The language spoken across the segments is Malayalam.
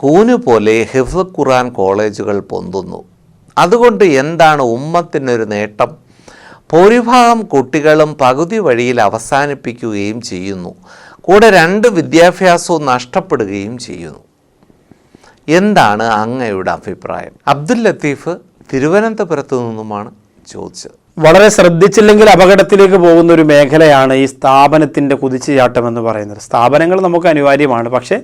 കൂന് പോലെ ഹിഫ്ള് ഖുർആൻ കോളേജുകൾ പൊന്തുന്നു. അതുകൊണ്ട് എന്താണ് ഉമ്മത്തിനൊരു നേട്ടം? ഭൂരിഭാഗം കുട്ടികളും പകുതി വഴിയിൽ അവസാനിപ്പിക്കുകയും ചെയ്യുന്നു. കൂടെ 2 വിദ്യാഭ്യാസവും നഷ്ടപ്പെടുകയും ചെയ്യുന്നു. എന്താണ് അങ്ങയുടെ അഭിപ്രായം? അബ്ദുൽ ലത്തീഫ് തിരുവനന്തപുരത്ത് നിന്നുമാണ് ചോദിച്ചത്. വളരെ ശ്രദ്ധിച്ചില്ലെങ്കിൽ അപകടത്തിലേക്ക് പോകുന്ന ഒരു മേഖലയാണ് ഈ സ്ഥാപനത്തിൻ്റെ കുതിച്ചുചാട്ടം എന്ന് പറയുന്നത്. സ്ഥാപനങ്ങൾ നമുക്ക് അനിവാര്യമാണ്, പക്ഷേ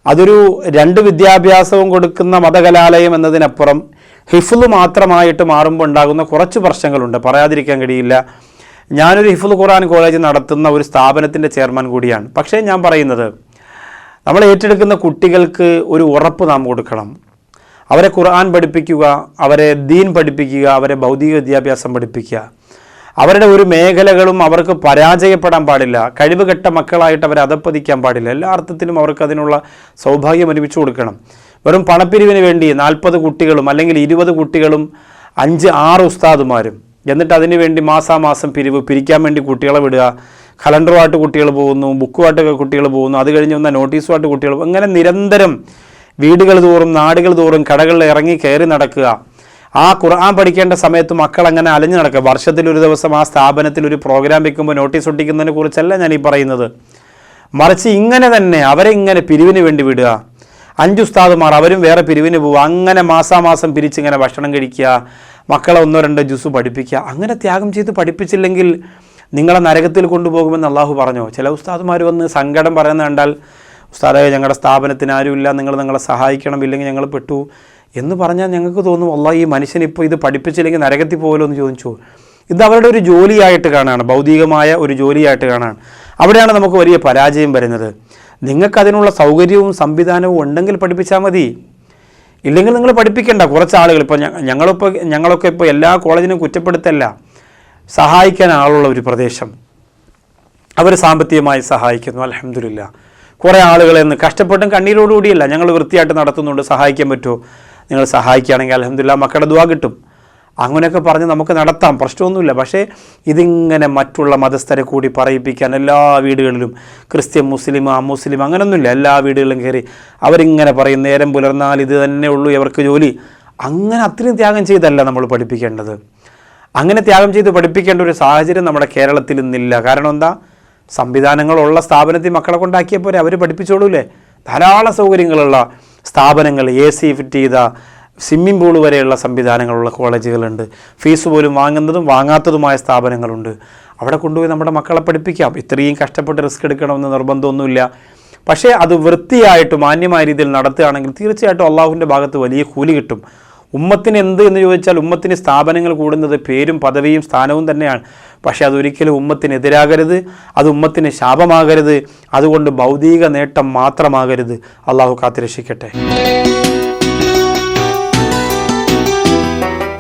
അതൊരു 2 വിദ്യാഭ്യാസവും കൊടുക്കുന്ന മതകലാലയം എന്നതിനപ്പുറം ഹിഫ്ള് മാത്രമായിട്ട് മാറുമ്പോൾ ഉണ്ടാകുന്ന കുറച്ച് പ്രശ്നങ്ങളുണ്ട്, പറയാതിരിക്കാൻ കഴിയില്ല. ഞാനൊരു ഹിഫ്ള് ഖുർആൻ കോളേജ് നടത്തുന്ന ഒരു സ്ഥാപനത്തിൻ്റെ ചെയർമാൻ കൂടിയാണ്. പക്ഷേ ഞാൻ പറയുന്നത്, നമ്മൾ ഏറ്റെടുക്കുന്ന കുട്ടികൾക്ക് ഒരു ഉറപ്പ് നാം കൊടുക്കണം. അവരെ ഖുർആൻ പഠിപ്പിക്കുക, അവരെ ദീൻ പഠിപ്പിക്കുക, അവരെ ഭൗതിക വിദ്യാഭ്യാസം പഠിപ്പിക്കുക. അവരുടെ ഒരു മേഖലകളും അവർക്ക് പരാജയപ്പെടാൻ പാടില്ല. കഴിവുകെട്ട മക്കളായിട്ട് അവരെ അധപ്പതിക്കാൻ പാടില്ല. എല്ലാ അർത്ഥത്തിലും അവർക്ക് അതിനുള്ള സൗഭാഗ്യം ഒരുമിച്ച് കൊടുക്കണം. വെറും പണപ്പിരിവിന് വേണ്ടി 40 കുട്ടികളും അല്ലെങ്കിൽ 20 കുട്ടികളും 5-6 ഉസ്താദുമാരും, എന്നിട്ട് അതിനു വേണ്ടി മാസാമാസം പിരിക്കാൻ വേണ്ടി കുട്ടികളെ വിടുക. കലണ്ടറുമായിട്ട് കുട്ടികൾ പോകുന്നു, ബുക്കുമായിട്ട് കുട്ടികൾ പോകുന്നു, അത് കഴിഞ്ഞ് വന്ന നോട്ടീസുമായിട്ട് കുട്ടികൾ, അങ്ങനെ നിരന്തരം വീടുകൾ തോറും നാടുകൾ തോറും കടകളിൽ ഇറങ്ങി കയറി നടക്കുക. ആ ഖുർആൻ പഠിക്കേണ്ട സമയത്ത് മക്കൾ അങ്ങനെ അലഞ്ഞു നടക്കുക. വർഷത്തിലൊരു ദിവസം ആ സ്ഥാപനത്തിൽ ഒരു പ്രോഗ്രാം വെക്കുമ്പോൾ നോട്ടീസ് ഒട്ടിക്കുന്നതിനെ കുറിച്ചല്ല ഞാൻ ഈ പറയുന്നത്. മറിച്ച് ഇങ്ങനെ തന്നെ അവരെ ഇങ്ങനെ പിരിവിന് വേണ്ടി വിടുക. 5 ഉസ്താദുമാർ അവരും വേറെ പിരിവിന് പോവുക. അങ്ങനെ മാസാമാസം പിരിച്ചിങ്ങനെ ഭക്ഷണം കഴിക്കുക, മക്കളെ 1-2 ജുസ് പഠിപ്പിക്കുക. അങ്ങനെ ത്യാഗം ചെയ്ത് പഠിപ്പിച്ചില്ലെങ്കിൽ നിങ്ങളെ നരകത്തിൽ കൊണ്ടുപോകുമെന്ന് അള്ളാഹു പറഞ്ഞു. ചില ഉസ്താദുമാർ വന്ന് സങ്കടം പറയുന്നത് കണ്ടാൽ, ഉസ്താദേ ഞങ്ങളുടെ സ്ഥാപനത്തിന് ആരുമില്ല, നിങ്ങളെ സഹായിക്കണം, ഇല്ലെങ്കിൽ ഞങ്ങൾ പെട്ടു എന്ന് പറഞ്ഞാൽ ഞങ്ങൾക്ക് തോന്നും, അള്ളാഹ് ഈ മനുഷ്യനിപ്പോൾ ഇത് പഠിപ്പിച്ചില്ലെങ്കിൽ നരകത്തിൽ പോകലോ എന്ന് ചോദിച്ചു. ഇത് അവരുടെ ഒരു ജോലിയായിട്ട് കാണാണ്, ഭൗതികമായ ഒരു ജോലിയായിട്ട് കാണാണ്. അവിടെയാണ് നമുക്ക് വലിയ പരാജയം വരുന്നത്. നിങ്ങൾക്കതിനുള്ള സൗകര്യവും സംവിധാനവും ഉണ്ടെങ്കിൽ പഠിപ്പിച്ചാൽ മതി, ഇല്ലെങ്കിൽ നിങ്ങൾ പഠിപ്പിക്കേണ്ട. കുറച്ച് ആളുകൾ ഇപ്പോൾ ഞങ്ങളൊക്കെ ഇപ്പോൾ എല്ലാ കോളേജിനും കുറ്റപ്പെടുത്തല്ല, സഹായിക്കാൻ ആളുള്ള ഒരു പ്രദേശം, അവർ സാമ്പത്തികമായി സഹായിക്കുന്നു. അൽഹംദുലില്ലാ, കുറേ ആളുകളെ നിന്ന് കഷ്ടപ്പെട്ടും കണ്ണീരോടുകൂടിയല്ല, ഞങ്ങൾ വൃത്തിയായിട്ട് നടത്തുന്നുണ്ട്, സഹായിക്കാൻ പറ്റുമോ? നിങ്ങൾ സഹായിക്കുകയാണെങ്കിൽ അൽഹംദുലില്ലാ മക്കളുടെ ദുആ കിട്ടും. അങ്ങനെയൊക്കെ പറഞ്ഞ് നമുക്ക് നടത്താം, പ്രശ്നമൊന്നുമില്ല. പക്ഷേ ഇതിങ്ങനെ മറ്റുള്ള മതസ്ഥരെ കൂടി പറയിപ്പിക്കാൻ എല്ലാ വീടുകളിലും, ക്രിസ്ത്യൻ, മുസ്ലിം, അമുസ്ലിം അങ്ങനെയൊന്നുമില്ല, എല്ലാ വീടുകളിലും കയറി അവരിങ്ങനെ പറയും, നേരം പുലർന്നാൽ ഇത് തന്നെ ഉള്ളൂ ഇവർക്ക് ജോലി. അങ്ങനെ അത്രയും ത്യാഗം ചെയ്തല്ല നമ്മൾ പഠിപ്പിക്കേണ്ടത്. അങ്ങനെ ത്യാഗം ചെയ്ത് പഠിപ്പിക്കേണ്ട ഒരു സാഹചര്യം നമ്മുടെ കേരളത്തിൽ ഇന്നില്ല. കാരണം എന്താ? സംവിധാനങ്ങളുള്ള സ്ഥാപനത്തിൽ മക്കളെ കൊണ്ടാക്കിയ പോലെ അവർ പഠിപ്പിച്ചോളൂല്ലേ. ധാരാളം സൗകര്യങ്ങളുള്ള സ്ഥാപനങ്ങൾ, AC ഫിറ്റ് ചെയ്ത സ്വിമ്മിംഗ് പൂൾ വരെയുള്ള സംവിധാനങ്ങളുള്ള കോളേജുകളുണ്ട്. ഫീസ് പോലും വാങ്ങുന്നതും വാങ്ങാത്തതുമായ സ്ഥാപനങ്ങളുണ്ട്. അവിടെ കൊണ്ടുപോയി നമ്മുടെ മക്കളെ പഠിപ്പിക്കാം. ഇത്രയും കഷ്ടപ്പെട്ട് റിസ്ക് എടുക്കണമെന്ന് നിർബന്ധമൊന്നുമില്ല. പക്ഷേ അത് വൃത്തിയായിട്ട് മാന്യമായ രീതിയിൽ നടത്തുകയാണെങ്കിൽ തീർച്ചയായിട്ടും അള്ളാഹുവിൻ്റെ ഭാഗത്ത് വലിയ കൂലി കിട്ടും. ഉമ്മത്തിന് എന്ത് എന്ന് ചോദിച്ചാൽ, ഉമ്മത്തിന് സ്ഥാപനങ്ങൾ കൂടുന്നത് പേരും പദവിയും സ്ഥാനവും തന്നെയാണ്. പക്ഷേ അതൊരിക്കലും ഉമ്മത്തിനെതിരാകരുത്, അത് ഉമ്മത്തിന് ശാപമാകരുത്, അതുകൊണ്ട് ഭൗതിക നേട്ടം മാത്രമാകരുത്. അള്ളാഹു കാത്തുരക്ഷിക്കട്ടെ.